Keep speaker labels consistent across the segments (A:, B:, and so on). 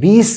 A: 20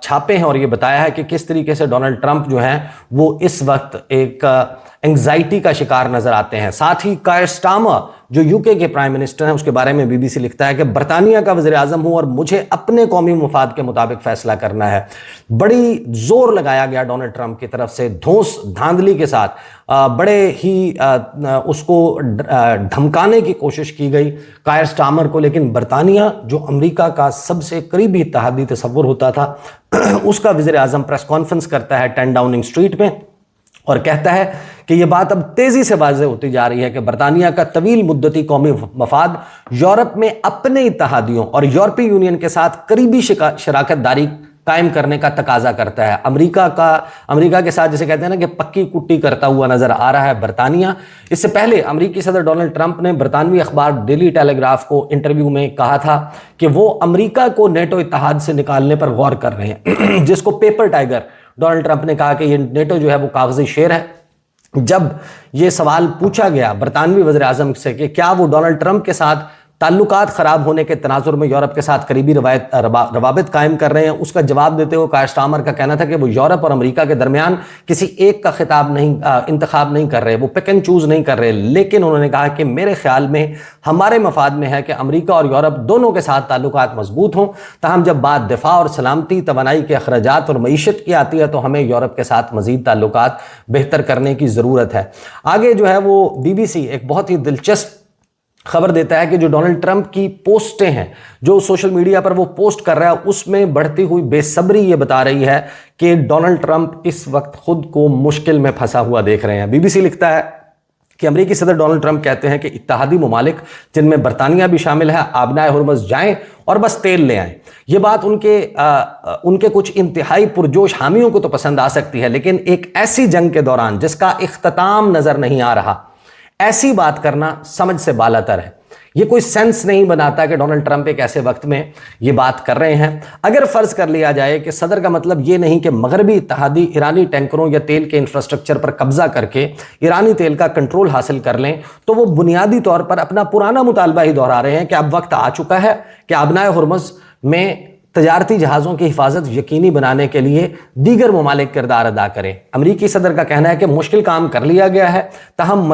A: چھاپے ہیں اور یہ بتایا ہے کہ کس طریقے سے ڈونلڈ ٹرمپ جو ہیں وہ اس وقت ایک انگزائٹی کا شکار نظر آتے ہیں۔ ساتھ ہی کائر سٹارمر جو یو کے پرائم منسٹر ہیں، اس کے بارے میں بی بی سی لکھتا ہے کہ برطانیہ کا وزیر اعظم ہوں اور مجھے اپنے قومی مفاد کے مطابق فیصلہ کرنا ہے۔ بڑی زور لگایا گیا ڈونلڈ ٹرمپ کی طرف سے، دھوس دھاندلی کے ساتھ بڑے ہی اس کو دھمکانے کی کوشش کی گئی کائر سٹارمر کو، لیکن برطانیہ جو امریکہ کا سب سے قریبی اتحادی تصور ہوتا تھا، اس کا وزیر اعظم پریس کانفرنس کرتا ہے 10 ڈاؤننگ اسٹریٹ میں اور کہتا ہے کہ یہ بات اب تیزی سے واضح ہوتی جا رہی ہے کہ برطانیہ کا طویل مدتی قومی مفاد یورپ میں اپنے اتحادیوں اور یورپی یونین کے ساتھ قریبی شراکت داری قائم کرنے کا تقاضا کرتا ہے۔ امریکہ کے ساتھ جسے کہتے ہیں نا کہ پکی کٹی کرتا ہوا نظر آ رہا ہے برطانیہ۔ اس سے پہلے امریکی صدر ڈونلڈ ٹرمپ نے برطانوی اخبار ڈیلی ٹیلی گراف کو انٹرویو میں کہا تھا کہ وہ امریکہ کو نیٹو اتحاد سے نکالنے پر غور کر رہے ہیں، جس کو پیپر ٹائگر ڈونلڈ ٹرمپ نے کہا کہ یہ نیٹو جو ہے وہ کاغذی شیر ہے۔ جب یہ سوال پوچھا گیا برطانوی وزیر اعظم سے کہ کیا وہ ڈونلڈ ٹرمپ کے ساتھ تعلقات خراب ہونے کے تناظر میں یورپ کے ساتھ قریبی روابط قائم کر رہے ہیں، اس کا جواب دیتے ہوئے کائر سٹارمر کا کہنا تھا کہ وہ یورپ اور امریکہ کے درمیان کسی ایک کا انتخاب نہیں کر رہے، وہ پک اینڈ چوز نہیں کر رہے، لیکن انہوں نے کہا کہ میرے خیال میں ہمارے مفاد میں ہے کہ امریکہ اور یورپ دونوں کے ساتھ تعلقات مضبوط ہوں، تاہم جب بات دفاع اور سلامتی، توانائی کے اخراجات اور معیشت کی آتی ہے تو ہمیں یورپ کے ساتھ مزید تعلقات بہتر کرنے کی ضرورت ہے۔ آگے جو ہے وہ بی بی سی ایک بہت ہی دلچسپ خبر دیتا ہے کہ جو ڈونلڈ ٹرمپ کی پوسٹیں ہیں، جو سوشل میڈیا پر وہ پوسٹ کر رہا ہے، اس میں بڑھتی ہوئی بے صبری یہ بتا رہی ہے کہ ڈونلڈ ٹرمپ اس وقت خود کو مشکل میں پھنسا ہوا دیکھ رہے ہیں۔ بی بی سی لکھتا ہے کہ امریکی صدر ڈونلڈ ٹرمپ کہتے ہیں کہ اتحادی ممالک جن میں برطانیہ بھی شامل ہے آبنائے ہرمز جائیں اور بس تیل لے آئیں۔ یہ بات ان کے کچھ انتہائی پرجوش حامیوں کو تو پسند آ سکتی ہے، لیکن ایک ایسی جنگ کے دوران جس کا اختتام نظر نہیں آ رہا، ایسی بات کرنا سمجھ سے بالاتر ہے۔ یہ کوئی سینس نہیں بناتا کہ ڈونلڈ ٹرمپ ایک ایسے وقت میں یہ بات کر رہے ہیں۔ اگر فرض کر لیا جائے کہ صدر کا مطلب یہ نہیں کہ مغربی اتحادی ایرانی ٹینکروں یا تیل کے انفراسٹرکچر پر قبضہ کر کے ایرانی تیل کا کنٹرول حاصل کر لیں، تو وہ بنیادی طور پر اپنا پرانا مطالبہ ہی دہرا رہے ہیں کہ اب وقت آ چکا ہے کہ آبنائے ہرمز میں تجارتی جہازوں کی حفاظت یقینی بنانے کے لیے دیگر ممالک کردار ادا کریں۔ امریکی صدر کا کہنا ہے کہ مشکل کام کر لیا گیا ہے، تاہم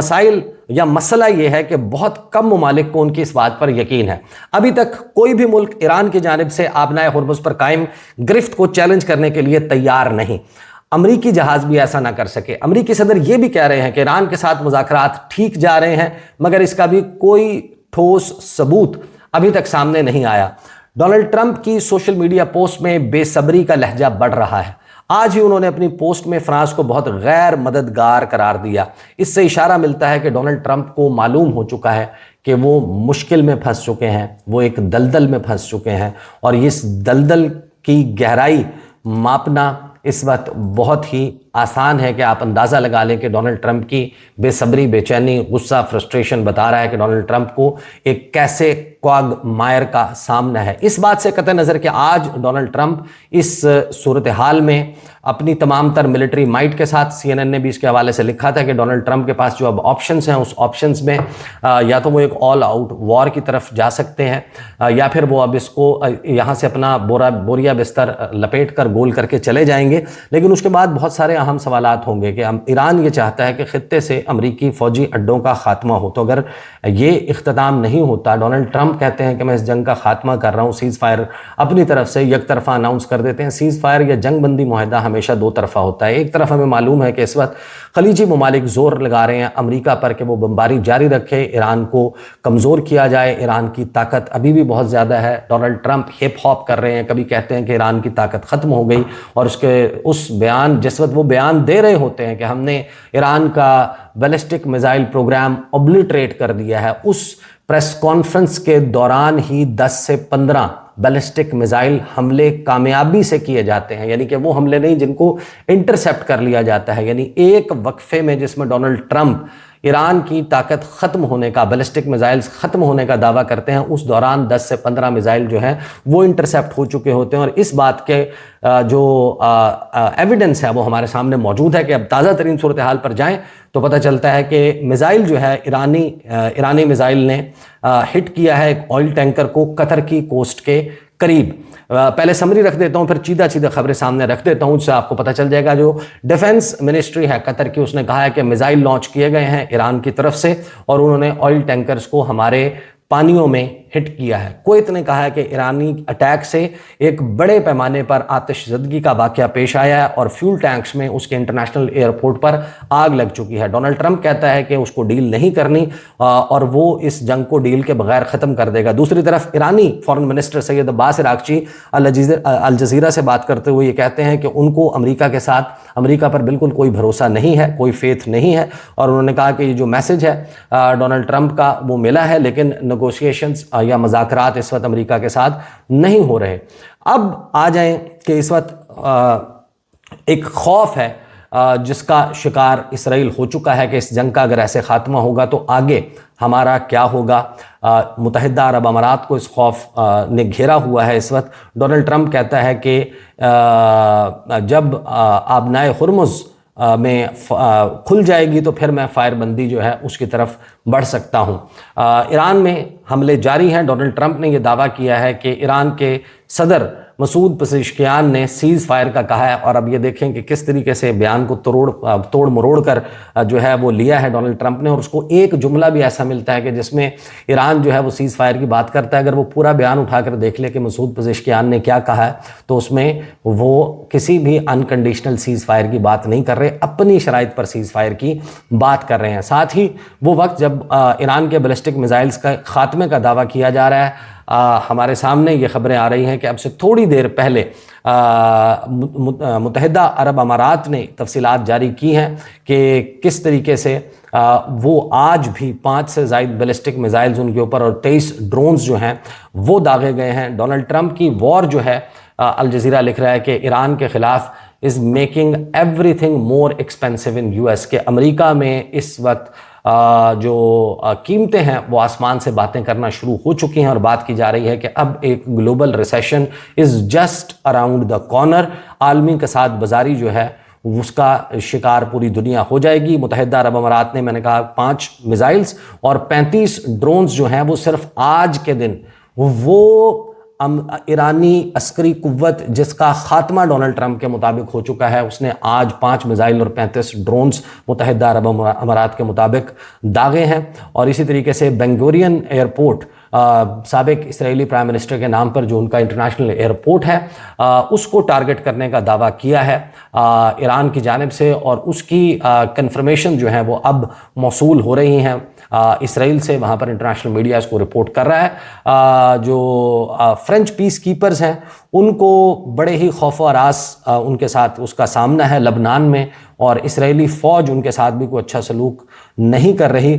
A: مسئلہ یہ ہے کہ بہت کم ممالک کو ان کی اس بات پر یقین ہے۔ ابھی تک کوئی بھی ملک ایران کی جانب سے آبنائے ہرمز پر قائم گرفت کو چیلنج کرنے کے لیے تیار نہیں۔ امریکی جہاز بھی ایسا نہ کر سکے۔ امریکی صدر یہ بھی کہہ رہے ہیں کہ ایران کے ساتھ مذاکرات ٹھیک جا رہے ہیں، مگر اس کا بھی کوئی ٹھوس ثبوت ابھی تک سامنے نہیں آیا۔ ڈونلڈ ٹرمپ کی سوشل میڈیا پوسٹ میں بے صبری کا لہجہ بڑھ رہا ہے۔ آج ہی انہوں نے اپنی پوسٹ میں فرانس کو بہت غیر مددگار قرار دیا۔ اس سے اشارہ ملتا ہے کہ ڈونلڈ ٹرمپ کو معلوم ہو چکا ہے کہ وہ مشکل میں پھنس چکے ہیں، وہ ایک دلدل میں پھنس چکے ہیں، اور اس دلدل کی گہرائی ماپنا اس وقت بہت ہی آسان ہے کہ آپ اندازہ لگا لیں کہ ڈونلڈ ٹرمپ کی بے صبری، بے چینی، غصہ، فرسٹریشن بتا رہا ہے کہ ڈونلڈ ٹرمپ کو ایک کیسے کوگ مائر کا سامنا ہے۔ اس بات سے قطع نظر کہ آج ڈونلڈ ٹرمپ اس صورتحال میں اپنی تمام تر ملٹری مائٹ کے ساتھ، سی این این نے بھی اس کے حوالے سے لکھا تھا کہ ڈونلڈ ٹرمپ کے پاس جو اب آپشنز ہیں، اس آپشنز میں یا تو وہ ایک آل آؤٹ وار کی طرف جا سکتے ہیں، یا پھر وہ اب اس کو یہاں سے اپنا بوریا بستر لپیٹ کر گول کر کے چلے جائیں گے۔ لیکن اس کے بعد بہت سارے اہم سوالات ہوں گے کہ ایران یہ چاہتا ہے کہ خطے سے امریکی فوجی اڈوں کا خاتمہ ہو، تو اگر یہ اختتام نہیں ہوتا، ڈونلڈ ٹرمپ کہتے ہیں کہ میں اس جنگ کا خاتمہ کر رہا ہوں، سیز فائر اپنی طرف سے یک طرفہ اناؤنس کر دیتے ہیں۔ سیز فائر یا جنگ بندی معاہدہ ہمیشہ دو طرفہ ہوتا ہے۔ ایک طرف ہمیں معلوم ہے کہ اس وقت خلیجی ممالک زور لگا رہے ہیں امریکہ پر کہ وہ بمباری جاری رکھے، ایران کو کمزور کیا جائے، ایران کی طاقت ابھی بھی بہت زیادہ ہے۔ ڈونلڈ ٹرمپ ہپ ہاپ کر رہے ہیں، کبھی کہتے ہیں کہ ایران کی طاقت ختم ہو گئی، اور اس بیان جس وقت وہ بیان دے رہے ہوتے ہیں کہ ہم نے ایران کا بیلسٹک میزائل پروگرام اوبلیٹریٹ کر دیا ہے، اس پریس کانفرنس کے دوران ہی 10 سے 15 بیلسٹک میزائل حملے کامیابی سے کیے جاتے ہیں، یعنی کہ وہ حملے نہیں جن کو انٹرسیپٹ کر لیا جاتا ہے۔ یعنی ایک وقفے میں جس میں ڈونلڈ ٹرمپ ایران کی طاقت ختم ہونے کا، بیلسٹک میزائلز ختم ہونے کا دعویٰ کرتے ہیں، اس دوران 10 سے 15 میزائل جو ہیں وہ انٹرسیپٹ ہو چکے ہوتے ہیں، اور اس بات کے جو ایویڈنس ہے وہ ہمارے سامنے موجود ہے کہ اب تازہ ترین صورتحال پر جائیں تو پتہ چلتا ہے کہ میزائل جو ہے ایرانی میزائل نے ہٹ کیا ہے ایک آئل ٹینکر کو قطر کی کوسٹ کے قریب. پہلے سمری رکھ دیتا ہوں، پھر چیدہ چیدہ خبریں سامنے رکھ دیتا ہوں، اس سے آپ کو پتہ چل جائے گا. جو ڈیفنس منسٹری ہے قطر کی، اس نے کہا ہے کہ میزائل لانچ کیے گئے ہیں ایران کی طرف سے اور انہوں نے آئل ٹینکرز کو ہمارے پانیوں میں ہٹ کیا ہے. کویت نے کہا ہے کہ ایرانی اٹیک سے ایک بڑے پیمانے پر آتش زدگی کا واقعہ پیش آیا ہے اور فیول ٹینکس میں اس کے انٹرنیشنل ایئرپورٹ پر آگ لگ چکی ہے. ڈونلڈ ٹرمپ کہتا ہے کہ اس کو ڈیل نہیں کرنی اور وہ اس جنگ کو ڈیل کے بغیر ختم کر دے گا. دوسری طرف ایرانی فارن منسٹر سید عباس عراقچی الجزیرہ سے بات کرتے ہوئے یہ کہتے ہیں کہ ان کو امریکہ پر بالکل کوئی بھروسہ نہیں ہے، کوئی فیتھ نہیں ہے، اور انہوں نے کہا کہ یہ جو میسج ہے ڈونلڈ ٹرمپ کا وہ ملا ہے، لیکن نیگوشیشنز یا مذاکرات اس وقت امریکہ کے ساتھ نہیں ہو رہے. اب آ جائیں کہ اس وقت ایک خوف ہے جس کا شکار اسرائیل ہو چکا ہے کہ اس جنگ کا اگر ایسے خاتمہ ہوگا تو آگے ہمارا کیا ہوگا. متحدہ عرب امارات کو اس خوف نے گھیرا ہوا ہے اس وقت. ڈونلڈ ٹرمپ کہتا ہے کہ جب آبنائے ہرمز میں کھل جائے گی تو پھر میں فائر بندی جو ہے اس کی طرف بڑھ سکتا ہوں. ایران میں حملے جاری ہیں. ڈونلڈ ٹرمپ نے یہ دعویٰ کیا ہے کہ ایران کے صدر مسعود پزشکیان نے سیز فائر کا کہا ہے، اور اب یہ دیکھیں کہ کس طریقے سے بیان کو توڑ مروڑ کر جو ہے وہ لیا ہے ڈونلڈ ٹرمپ نے، اور اس کو ایک جملہ بھی ایسا ملتا ہے کہ جس میں ایران جو ہے وہ سیز فائر کی بات کرتا ہے. اگر وہ پورا بیان اٹھا کر دیکھ لے کہ مسعود پزشکیان نے کیا کہا ہے تو اس میں وہ کسی بھی انکنڈیشنل سیز فائر کی بات نہیں کر رہے، اپنی شرائط پر سیز فائر کی بات کر رہے ہیں. ساتھ ہی وہ وقت جب ایران کے بیلسٹک میزائلز کا خاتمے کا دعویٰ کیا جا رہا ہے، ہمارے سامنے یہ خبریں آ رہی ہیں کہ اب سے تھوڑی دیر پہلے متحدہ عرب امارات نے تفصیلات جاری کی ہیں کہ کس طریقے سے وہ آج بھی 5 سے زائد بیلسٹک میزائلز ان کے اوپر اور 23 ڈرونز جو ہیں وہ داغے گئے ہیں. ڈونلڈ ٹرمپ کی وار جو ہے، الجزیرہ لکھ رہا ہے کہ ایران کے خلاف is making every thing more expensive in US، کہ امریکہ میں اس وقت جو قیمتیں ہیں وہ آسمان سے باتیں کرنا شروع ہو چکی ہیں، اور بات کی جا رہی ہے کہ اب ایک global recession is just around the corner. عالمی کساد بازاری جو ہے اس کا شکار پوری دنیا ہو جائے گی. متحدہ عرب امارات نے، میں نے کہا، 5 میزائلز اور 35 ڈرونز جو ہیں وہ صرف آج کے دن وہ ایرانی عسکری قوت جس کا خاتمہ ڈونلڈ ٹرمپ کے مطابق ہو چکا ہے، اس نے آج 5 میزائل اور 35 ڈرونز متحدہ عرب امارات کے مطابق داغے ہیں. اور اسی طریقے سے بینگورین ایئرپورٹ، سابق اسرائیلی پرائم منسٹر کے نام پر جو ان کا انٹرنیشنل ایئرپورٹ ہے، اس کو ٹارگٹ کرنے کا دعویٰ کیا ہے ایران کی جانب سے، اور اس کی کنفرمیشن جو ہے وہ اب موصول ہو رہی ہیں اسرائیل سے. وہاں پر انٹرنیشنل میڈیا اس کو رپورٹ کر رہا ہے. جو فرینچ پیس کیپرز ہیں ان کو بڑے ہی خوف و ہراس ان کے ساتھ اس کا سامنا ہے لبنان میں، اور اسرائیلی فوج ان کے ساتھ بھی کوئی اچھا سلوک نہیں کر رہی.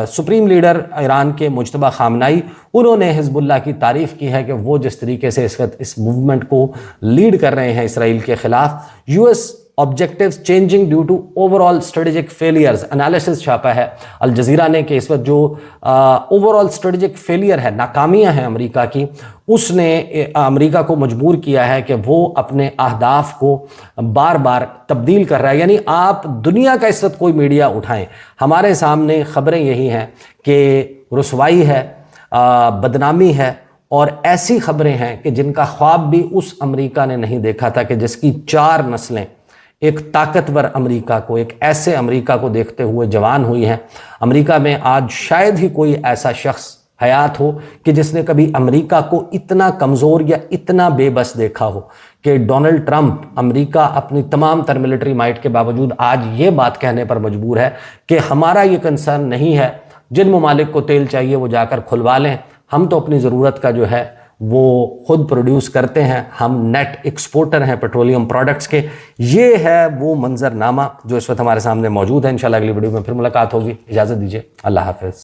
A: سپریم لیڈر ایران کے مجتبیٰ خامنائی، انہوں نے حزب اللہ کی تعریف کی ہے کہ وہ جس طریقے سے اس وقت اس موومنٹ کو لیڈ کر رہے ہیں اسرائیل کے خلاف. US objectives changing due to overall strategic failures analysis چھاپا ہے الجزیرہ نے کہ اس وقت جو overall strategic failure ہے، ناکامیاں ہیں امریکہ کی، اس نے امریکہ کو مجبور کیا ہے کہ وہ اپنے اہداف کو بار بار تبدیل کر رہا ہے. یعنی آپ دنیا کا اس وقت کوئی میڈیا اٹھائیں، ہمارے سامنے خبریں یہی ہیں کہ رسوائی ہے، بدنامی ہے، اور ایسی خبریں ہیں کہ جن کا خواب بھی اس امریکہ نے نہیں دیکھا تھا کہ جس کی 4 نسلیں ایک طاقتور امریکہ کو، ایک ایسے امریکہ کو دیکھتے ہوئے جوان ہوئی ہیں. امریکہ میں آج شاید ہی کوئی ایسا شخص حیات ہو کہ جس نے کبھی امریکہ کو اتنا کمزور یا اتنا بے بس دیکھا ہو کہ ڈونلڈ ٹرمپ امریکہ اپنی تمام تر ملٹری مائٹ کے باوجود آج یہ بات کہنے پر مجبور ہے کہ ہمارا یہ کنسرن نہیں ہے، جن ممالک کو تیل چاہیے وہ جا کر کھلوا لیں، ہم تو اپنی ضرورت کا جو ہے وہ خود پروڈیوس کرتے ہیں، ہم نیٹ ایکسپورٹر ہیں پیٹرولیم پروڈکٹس کے. یہ ہے وہ منظر نامہ جو اس وقت ہمارے سامنے موجود ہے. انشاءاللہ اگلی ویڈیو میں پھر ملاقات ہوگی. اجازت دیجیے، اللہ حافظ.